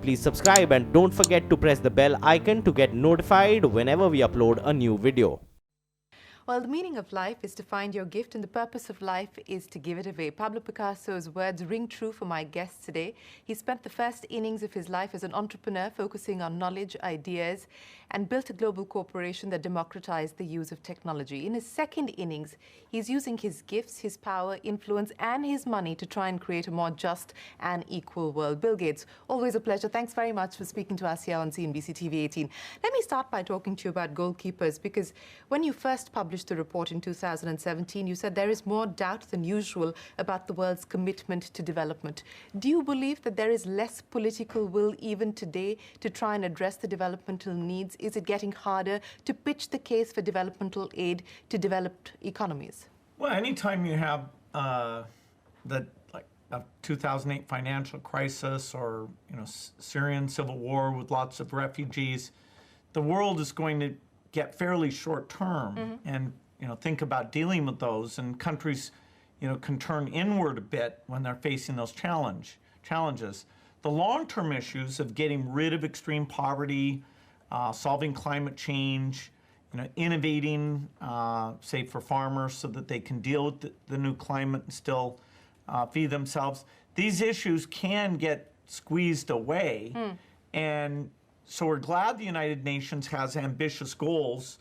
Please subscribe and don't forget to press the bell icon to get notified whenever we upload a new video. Well, the meaning of life is to find your gift, and the purpose of life is to give it away. Pablo Picasso's words ring true for my guest today. He spent the first innings of his life as an entrepreneur, focusing on knowledge, ideas, and built a global corporation that democratized the use of technology. In his second innings, he's using his gifts, his power, influence, and his money to try and create a more just and equal world. Bill Gates, always a pleasure. Thanks very much for speaking to us here on CNBC TV18. Let me start by talking to you about Goalkeepers, because when you first published the report in 2017, you said there is more doubt than usual about the world's commitment to development. Do you believe that there is less political will even today to try and address the developmental needs? Is it getting harder to pitch the case for developmental aid to developed economies? Well, anytime you have the 2008 financial crisis, or Syrian civil war with lots of refugees, the world is going to get fairly short term, and think about dealing with those, and countries can turn inward a bit when they're facing those challenges. The long-term issues of getting rid of extreme poverty, solving climate change, innovating, say for farmers so that they can deal with the new climate and still feed themselves, these issues can get squeezed away. And so we're glad the United Nations has ambitious goals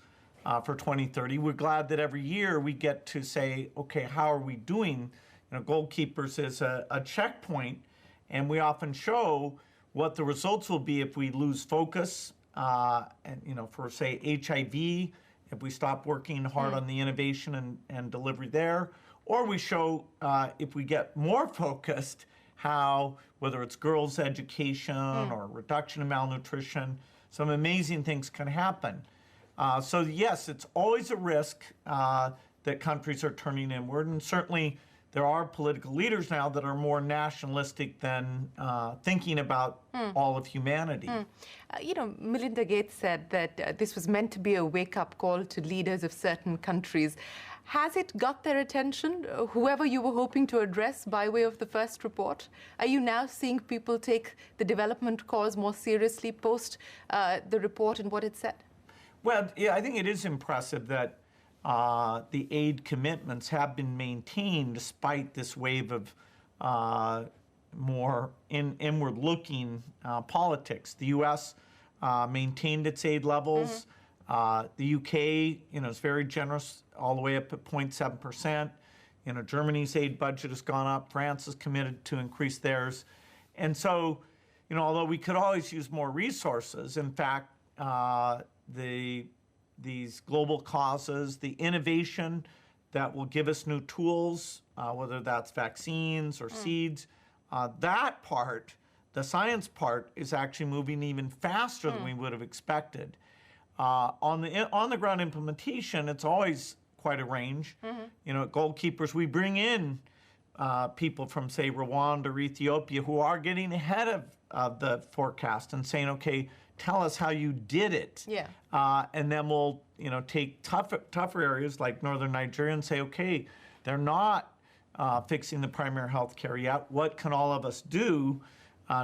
for 2030. We're glad that every year we get to say, okay, how are we doing? Goalkeepers is a checkpoint, and we often show what the results will be if we lose focus, and for say HIV, if we stop working hard on the innovation and delivery there, or we show if we get more focused, how, whether it's girls' education or reduction of malnutrition, some amazing things can happen. So yes, it's always a risk that countries are turning inward, and certainly there are political leaders now that are more nationalistic than thinking about all of humanity. Melinda Gates said that this was meant to be a wake-up call to leaders of certain countries. Has it got their attention, whoever you were hoping to address by way of the first report? Are you now seeing people take the development cause more seriously post the report and what it said? Well, yeah, I think it is impressive that the aid commitments have been maintained despite this wave of more inward-looking politics. The U.S. Maintained its aid levels. The U.K. is very generous, all the way up at 0.7%. Germany's aid budget has gone up. France is committed to increase theirs. And so, although we could always use more resources, in fact, these global causes, the innovation that will give us new tools, whether that's vaccines or seeds, that part, the science part, is actually moving even faster than we would have expected. On the ground implementation, it's always quite a range. At Goalkeepers, we bring in people from, say, Rwanda or Ethiopia who are getting ahead of the forecast and saying, okay, tell us how you did it. And then we'll take tougher areas like northern Nigeria and say, okay, they're not fixing the primary health care yet. What can all of us do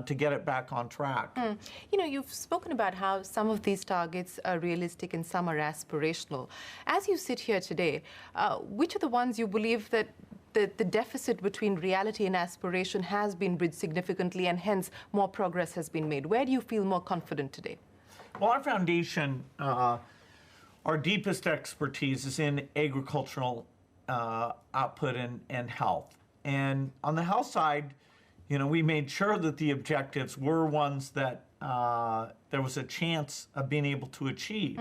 to get it back on track? You've spoken about how some of these targets are realistic and some are aspirational. As you sit here today, which are the ones you believe that the deficit between reality and aspiration has been bridged significantly, and hence more progress has been made? Where do you feel more confident today? Well, our foundation, our deepest expertise is in agricultural output and health. And on the health side, we made sure that the objectives were ones that there was a chance of being able to achieve.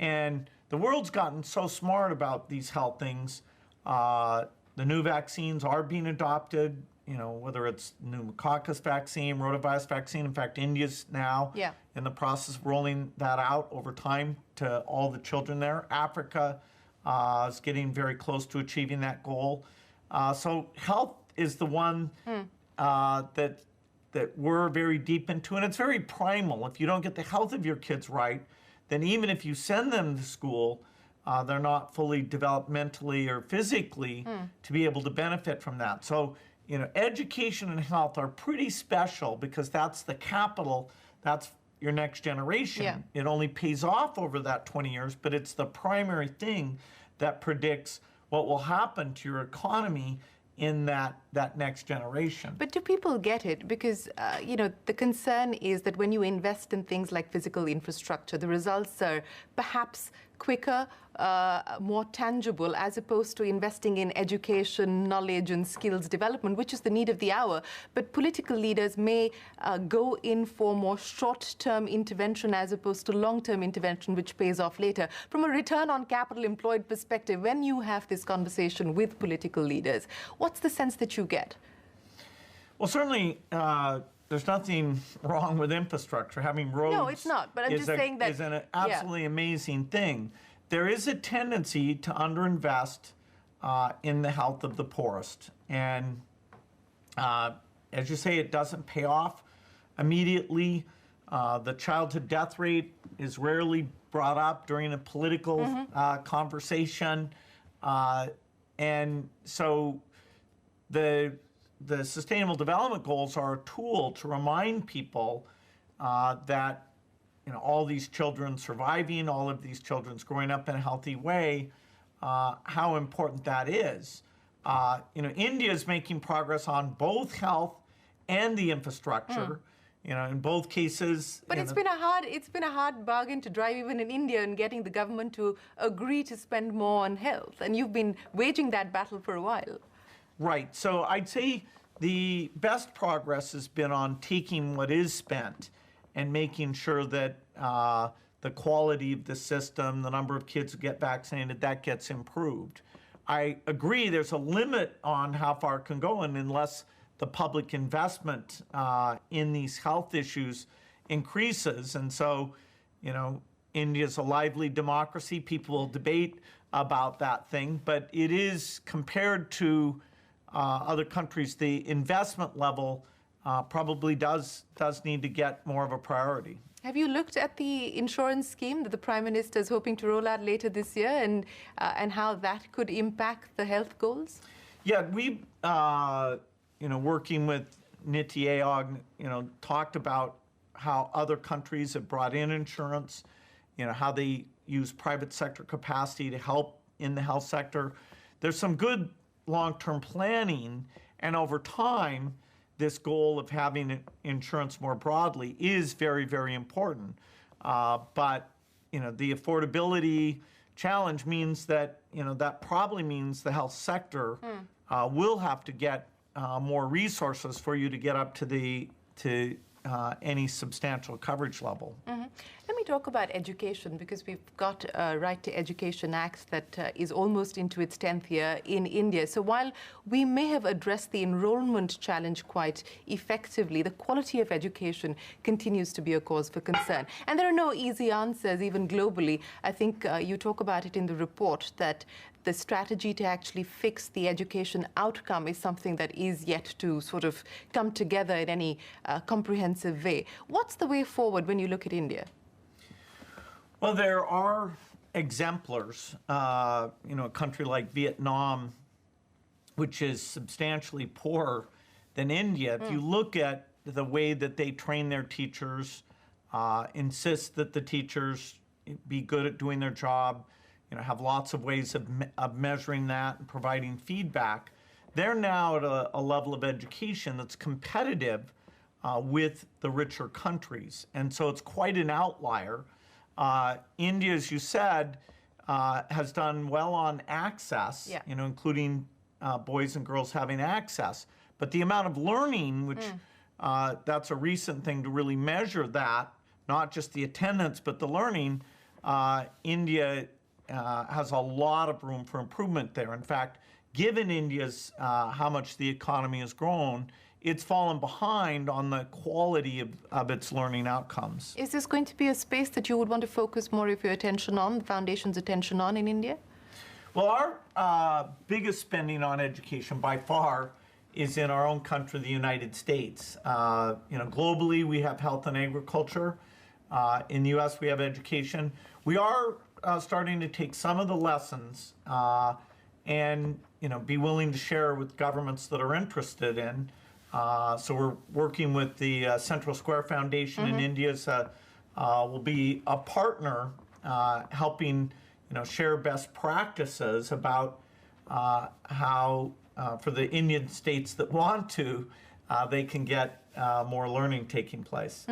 And the world's gotten so smart about these health things. The new vaccines are being adopted, whether it's pneumococcal vaccine, rotavirus vaccine. In fact, India's now in the process of rolling that out over time to all the children there. Africa is getting very close to achieving that goal. So health is the one that we're very deep into, and it's very primal. If you don't get the health of your kids right, then even if you send them to school, they're not fully developed mentally or physically to be able to benefit from that. So education and health are pretty special because that's the capital, that's your next generation. Yeah. It only pays off over that 20 years, but it's the primary thing that predicts what will happen to your economy in that next generation. But do people get it? Because, the concern is that when you invest in things like physical infrastructure, the results are perhaps quicker, more tangible, as opposed to investing in education, knowledge, and skills development, which is the need of the hour. But political leaders may go in for more short-term intervention as opposed to long-term intervention, which pays off later. From a return on capital employed perspective, when you have this conversation with political leaders, what's the sense that you get? Well, certainly, there's nothing wrong with infrastructure. Having roads, no, it's not. But I'm just saying that is an absolutely amazing thing. There is a tendency to underinvest in the health of the poorest, and as you say, it doesn't pay off immediately. The childhood death rate is rarely brought up during a political conversation, and so the Sustainable Development Goals are a tool to remind people that all these children surviving, all of these children's growing up in a healthy way, how important that is. India is making progress on both health and the infrastructure. In both cases. But it's been a hard bargain to drive even in India in getting the government to agree to spend more on health, and you've been waging that battle for a while. Right. So I'd say the best progress has been on taking what is spent and making sure that the quality of the system, the number of kids who get vaccinated, that gets improved. I agree there's a limit on how far it can go, and unless the public investment in these health issues increases. And so, India's a lively democracy. People will debate about that thing, but it is, compared to other countries, the investment level probably does need to get more of a priority. Have you looked at the insurance scheme that the Prime Minister is hoping to roll out later this year, and how that could impact the health goals? Yeah, we, working with Niti Aayog, talked about how other countries have brought in insurance, how they use private sector capacity to help in the health sector. There's some good long-term planning, and over time, this goal of having insurance more broadly is very, very important. But the affordability challenge means that that probably means the health sector will have to get more resources for you to get up to any substantial coverage level. Let me talk about education, because we've got a Right to Education Act that is almost into its 10th year in India. So while we may have addressed the enrollment challenge quite effectively, the quality of education continues to be a cause for concern. And there are no easy answers, even globally. I think you talk about it in the report, that the strategy to actually fix the education outcome is something that is yet to sort of come together in any comprehensive way. What's the way forward when you look at India? Well, there are exemplars. A country like Vietnam, which is substantially poorer than India. If you look at the way that they train their teachers, insist that the teachers be good at doing their job, have lots of ways of measuring that and providing feedback, they're now at a level of education that's competitive with the richer countries. And so it's quite an outlier. India, as you said, has done well on access, including boys and girls having access. But the amount of learning, which that's a recent thing to really measure that, not just the attendance, but the learning, India has a lot of room for improvement there. In fact, given India's how much the economy has grown, it's fallen behind on the quality of its learning outcomes. Is this going to be a space that you would want to focus more of your attention on, the foundation's attention on, in India? Well, our biggest spending on education by far is in our own country, the United States. Globally, we have health and agriculture. In the U.S., we have education. We are starting to take some of the lessons and be willing to share with governments that are interested in. So we're working with the Central Square Foundation in India. Will be a partner helping share best practices about how for the Indian states that want to, they can get more learning taking place.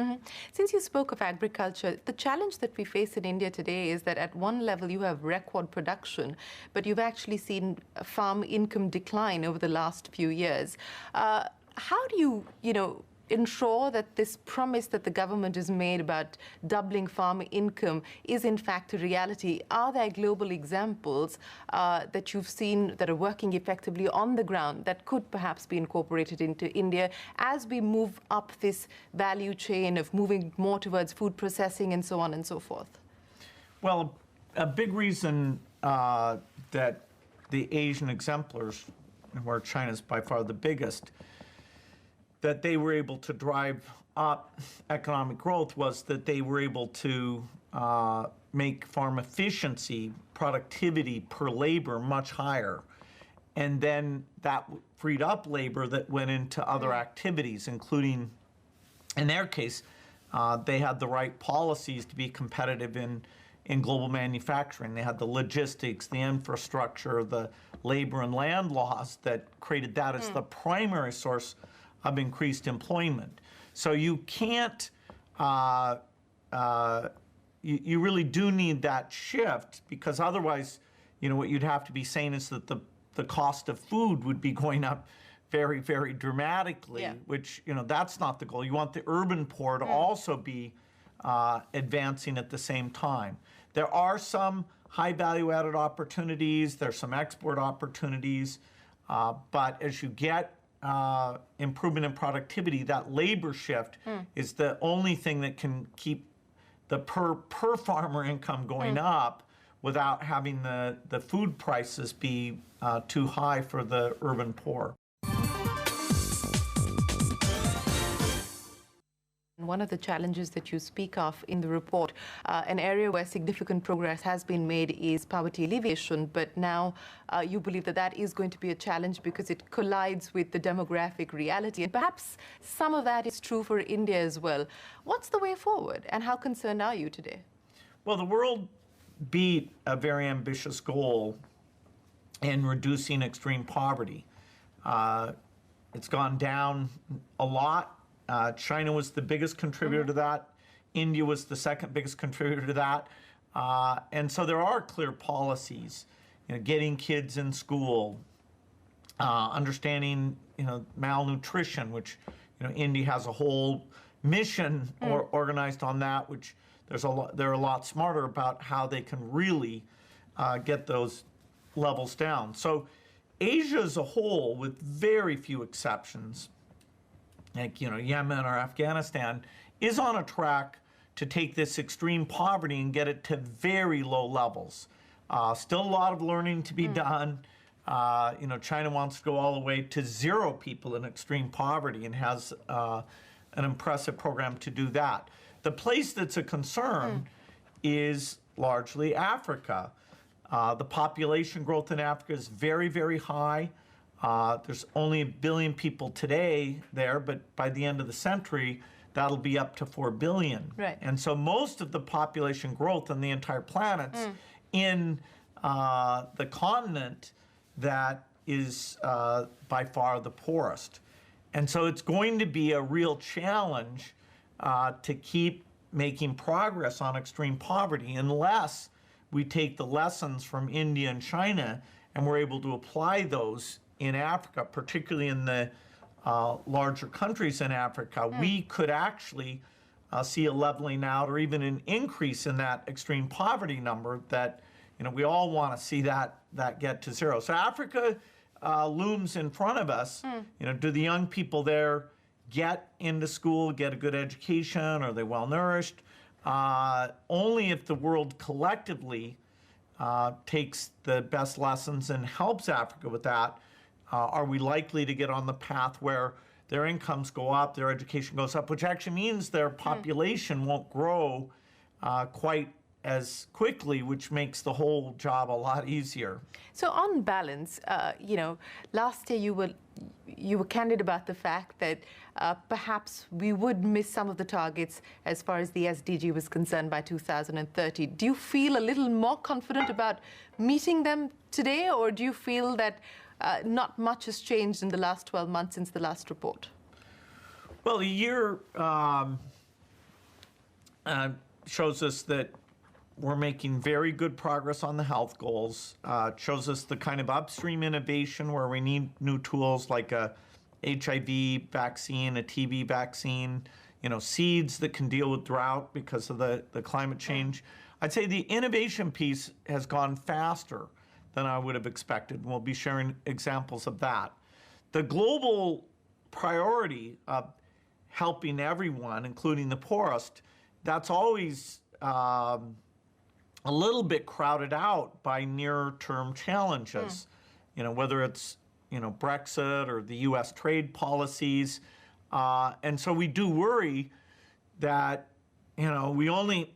Since you spoke of agriculture, the challenge that we face in India today is that at one level you have record production, but you've actually seen farm income decline over the last few years. How do you, ensure that this promise that the government has made about doubling farm income is in fact a reality? Are there global examples that you've seen that are working effectively on the ground that could perhaps be incorporated into India as we move up this value chain of moving more towards food processing and so on and so forth? Well, a big reason that the Asian exemplars, where China's by far the biggest, that they were able to drive up economic growth was that they were able to make farm efficiency, productivity per labor much higher. And then that freed up labor that went into other activities, including, in their case, they had the right policies to be competitive in global manufacturing. They had the logistics, the infrastructure, the labor and land laws that created that as the primary source of increased employment. So you can't, you really do need that shift, because otherwise, what you'd have to be saying is that the cost of food would be going up very, very dramatically, which, that's not the goal. You want the urban poor to also be advancing at the same time. There are some high value added opportunities, there's some export opportunities, but as you get improvement in productivity, that labor shift is the only thing that can keep the per farmer income going up without having the food prices be too high for the urban poor. One of the challenges that you speak of in the report, an area where significant progress has been made, is poverty alleviation, but now you believe that that is going to be a challenge because it collides with the demographic reality. And perhaps some of that is true for India as well. What's the way forward, and how concerned are you today? Well, the world beat a very ambitious goal in reducing extreme poverty. It's gone down a lot. China was the biggest contributor to that. India was the second biggest contributor to that. And so there are clear policies, getting kids in school, understanding, malnutrition, which, India has a whole mission organized on that, which they're a lot smarter about how they can really get those levels down. So Asia as a whole, with very few exceptions, like Yemen or Afghanistan, is on a track to take this extreme poverty and get it to very low levels. Still a lot of learning to be done. China wants to go all the way to 0 people in extreme poverty and has an impressive program to do that. The place that's a concern is largely Africa. The population growth in Africa is very, very high. There's only 1 billion people today there, but by the end of the century, that'll be up to 4 billion. Right. And so most of the population growth on the entire planet's in the continent that is by far the poorest. And so it's going to be a real challenge to keep making progress on extreme poverty unless we take the lessons from India and China and we're able to apply those in Africa, particularly in the larger countries in Africa. We could actually see a leveling out or even an increase in that extreme poverty number that, we all want to see that get to 0. So Africa looms in front of us. Do the young people there get into school, get a good education? Are they well nourished? Only if the world collectively takes the best lessons and helps Africa with that, are we likely to get on the path where their incomes go up, their education goes up, which actually means their population won't grow quite as quickly, which makes the whole job a lot easier. So on balance, last year you were candid about the fact that perhaps we would miss some of the targets as far as the SDG was concerned by 2030. Do you feel a little more confident about meeting them today, or do you feel that not much has changed in the last 12 months since the last report? Well, the year shows us that we're making very good progress on the health goals. Shows us the kind of upstream innovation where we need new tools like a HIV vaccine, a TB vaccine, seeds that can deal with drought because of the climate change. I'd say the innovation piece has gone faster than I would have expected. We'll be sharing examples of that. The global priority of helping everyone, including the poorest, that's always a little bit crowded out by near-term challenges, whether it's, Brexit or the U.S. trade policies. And so we do worry that, we only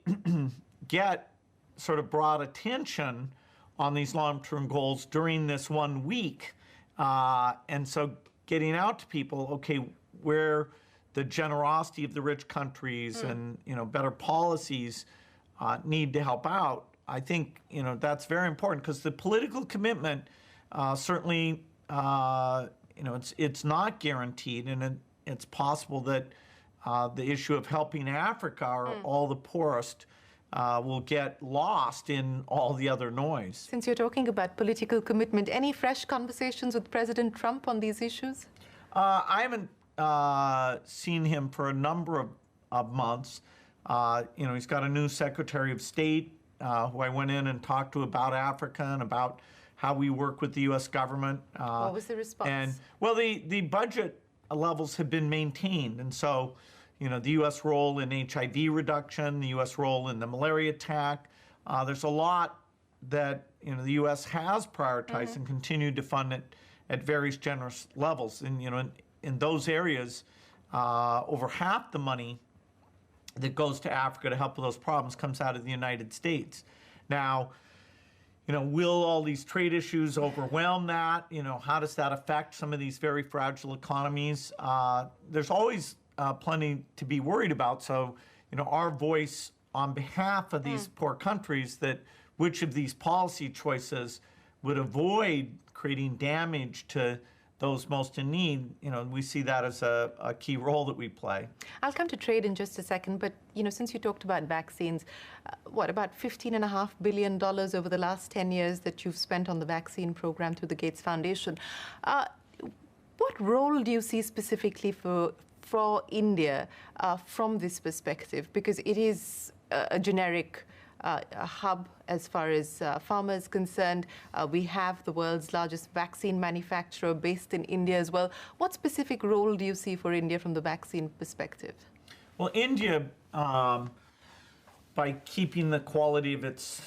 get sort of broad attention on these long-term goals during this 1 week. And so getting out to people, okay, where the generosity of the rich countries and, better policies need to help out. I think that's very important because the political commitment certainly it's not guaranteed, and it's possible that the issue of helping Africa or all the poorest will get lost in all the other noise. Since you're talking about political commitment, any fresh conversations with President Trump on these issues? I haven't seen him for a number of months. He's got a new Secretary of State who I went in and talked to about Africa and about how we work with the U.S. government. What was the response? Well, the budget levels have been maintained, and so the U.S. role in HIV reduction, the U.S. role in the malaria attack. There's a lot that the U.S. has prioritized and continued to fund it at various generous levels. And in those areas, over half the money that goes to Africa to help with those problems comes out of the United States. Now, will all these trade issues overwhelm that? How does that affect some of these very fragile economies? There's always plenty to be worried about. So, our voice on behalf of these poor countries, that which of these policy choices would avoid creating damage to those most in need, we see that as a key role that we play. I'll come to trade in just a second, but since you talked about vaccines, about $15.5 billion over the last 10 years that you've spent on the vaccine program through the Gates Foundation. What role do you see specifically for India from this perspective? Because it is a generic a hub as far as pharma is concerned. We have the world's largest vaccine manufacturer based in India as well. What specific role do you see for India from the vaccine perspective? Well, India, by keeping the quality of its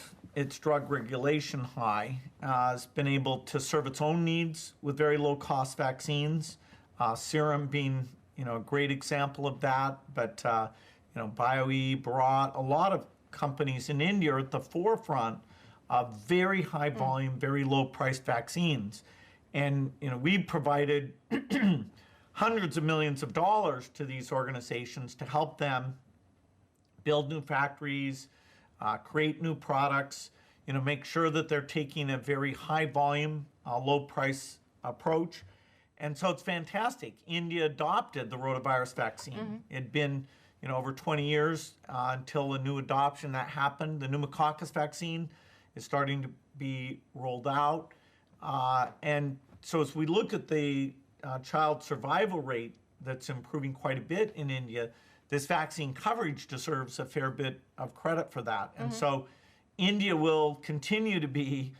drug regulation high, has been able to serve its own needs with very low-cost vaccines. Serum being, a great example of that, but BioE, Bharat, a lot of companies in India are at the forefront of very high volume, very low priced vaccines. And we provided hundreds of millions of dollars to these organizations to help them build new factories, create new products, make sure that they're taking a very high volume, low price approach. And so it's fantastic. India adopted the rotavirus vaccine. It had been over 20 years until a new adoption that happened. The pneumococcal vaccine is starting to be rolled out. And so as we look at the child survival rate that's improving quite a bit in India, this vaccine coverage deserves a fair bit of credit for that. And so India will continue to be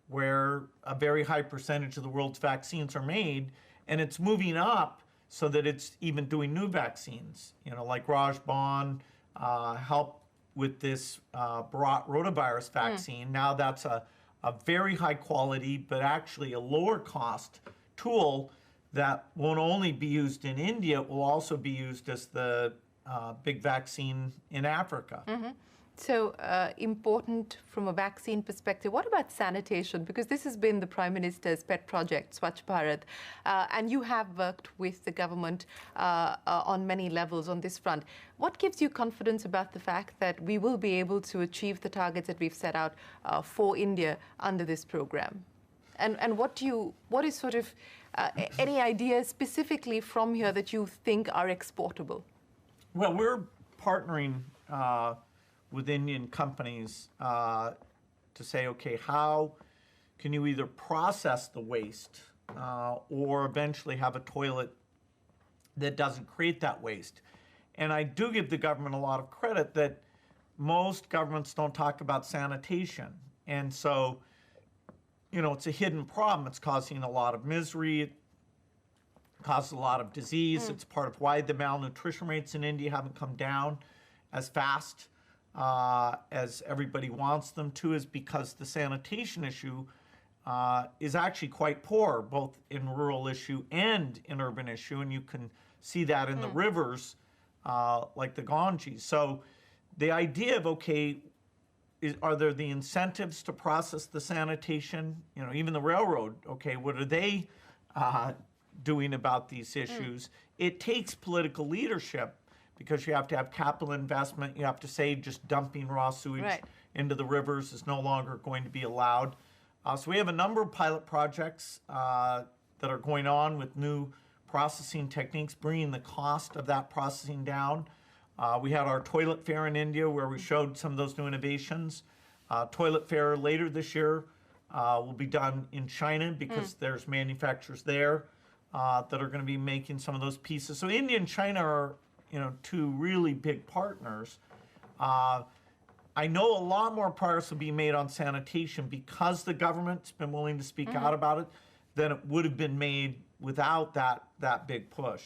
where a very high percentage of the world's vaccines are made, and it's moving up so that it's even doing new vaccines, like Rajban helped with this Bharat rotavirus vaccine. Now that's a very high quality, but actually a lower cost tool that won't only be used in India, it will also be used as the big vaccine in Africa. So important from a vaccine perspective. What about sanitation? Because this has been the Prime Minister's pet project, Swachh Bharat, and you have worked with the government on many levels on this front. What gives you confidence about the fact that we will be able to achieve the targets that we've set out for India under this program? And what is sort of any ideas specifically from here that you think are exportable? Well, we're partnering with Indian companies to say, okay, how can you either process the waste or eventually have a toilet that doesn't create that waste? And I do give the government a lot of credit that most governments don't talk about sanitation. And so, you know, it's a hidden problem. It's causing a lot of misery. It causes a lot of disease. It's part of why the malnutrition rates in India haven't come down as fast as everybody wants them to, is because the sanitation issue is actually quite poor, both in rural issue and in urban issue, and you can see that in the rivers like the Ganges. So the idea of, okay, are there the incentives to process the sanitation? You know, even the railroad, okay, what are they doing about these issues? It takes political leadership, because you have to have capital investment. You have to say just dumping raw sewage into the rivers is no longer going to be allowed. So we have a number of pilot projects that are going on with new processing techniques, bringing the cost of that processing down. We had our toilet fair in India where we showed some of those new innovations. Toilet fair later this year will be done in China, because there's manufacturers there that are going to be making some of those pieces. So India and China are, you know, two really big partners. I know a lot more progress will be made on sanitation because the government's been willing to speak out about it than it would have been made without that big push.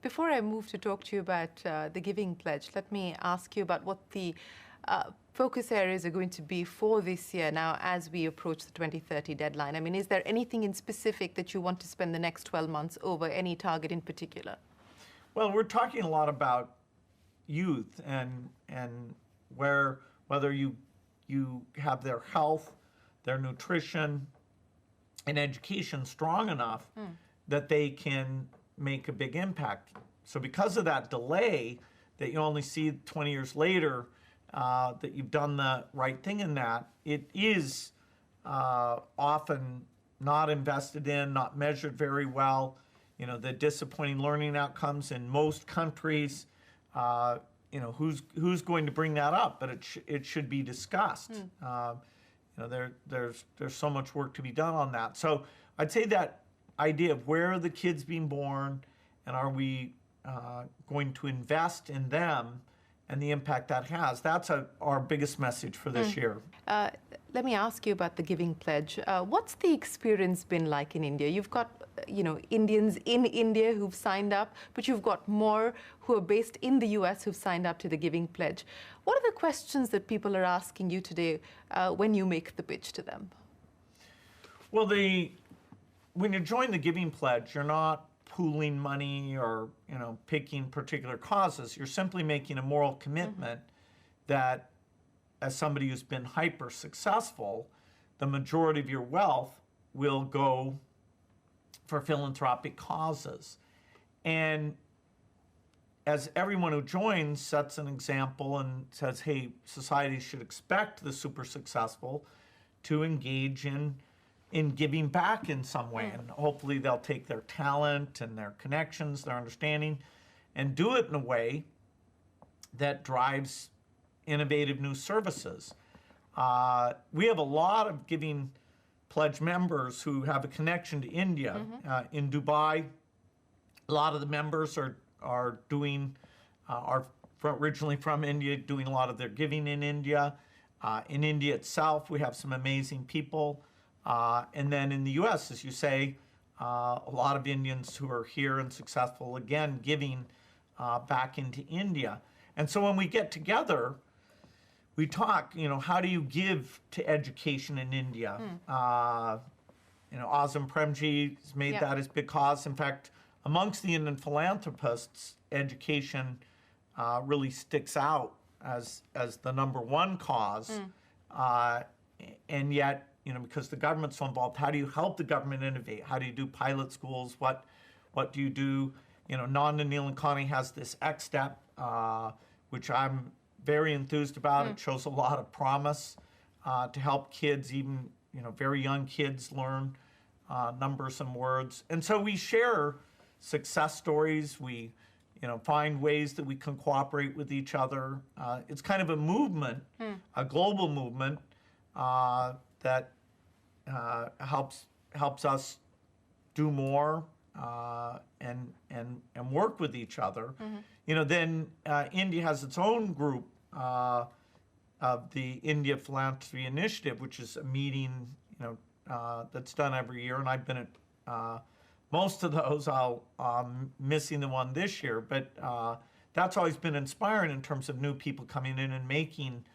Before I move to talk to you about the Giving Pledge, let me ask you about what the focus areas are going to be for this year now as we approach the 2030 deadline. I mean, is there anything in specific that you want to spend the next 12 months over, any target in particular? Well, we're talking a lot about youth and whether you have their health, their nutrition, and education strong enough that they can make a big impact. So because of that delay that you only see 20 years later that you've done the right thing in that, it is often not invested in, not measured very well. You know, the disappointing learning outcomes in most countries, you know, who's going to bring that up? But it should be discussed. You know, there's so much work to be done on that. So I'd say that idea of where are the kids being born, and are we going to invest in them and the impact that has, that's our biggest message for this year. Let me ask you about the Giving Pledge. What's the experience been like in India? You've got, you know, Indians in India who've signed up, but you've got more who are based in the US who've signed up to the Giving Pledge. What are the questions that people are asking you today when you make the pitch to them? Well, when you join the Giving Pledge, you're not pooling money or, you know, picking particular causes. You're simply making a moral commitment that, as somebody who's been hyper successful, the majority of your wealth will go for philanthropic causes. And as everyone who joins sets an example and says, hey, society should expect the super successful to engage in giving back in some way. And hopefully they'll take their talent and their connections, their understanding, and do it in a way that drives innovative new services. We have a lot of Giving Pledge members who have a connection to India. In Dubai, a lot of the members are originally from India, doing a lot of their giving in India. In India itself, we have some amazing people. And then in the US, as you say, a lot of Indians who are here and successful, again, giving back into India. And so when we get together, we talk, you know, how do you give to education in India? You know, Azam Premji has made that his big cause. In fact, amongst the Indian philanthropists, education really sticks out as the number one cause, and yet, because the government's so involved, how do you help the government innovate? How do you do pilot schools? What do you do? Non-annealing economy has this X step, which I'm very enthused about. It shows a lot of promise to help kids, even very young kids, learn numbers and words. And so we share success stories. We find ways that we can cooperate with each other. It's kind of a movement, a global movement that helps us do more and work with each other. Then India has its own group of the India Philanthropy Initiative, which is a meeting that's done every year, and I've been at most of those. I'm missing the one this year, but that's always been inspiring in terms of new people coming in and making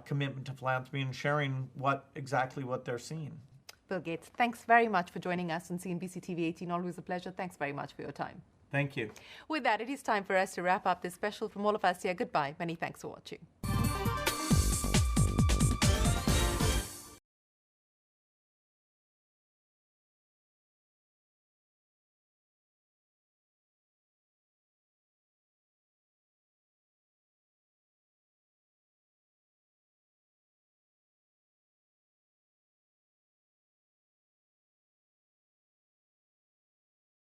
commitment to philanthropy and sharing exactly what they're seeing. Bill Gates, thanks very much for joining us on CNBC TV18. Always a pleasure. Thanks very much for your time. Thank you. With that, it is time for us to wrap up this special from all of us here. Goodbye. Many thanks for watching.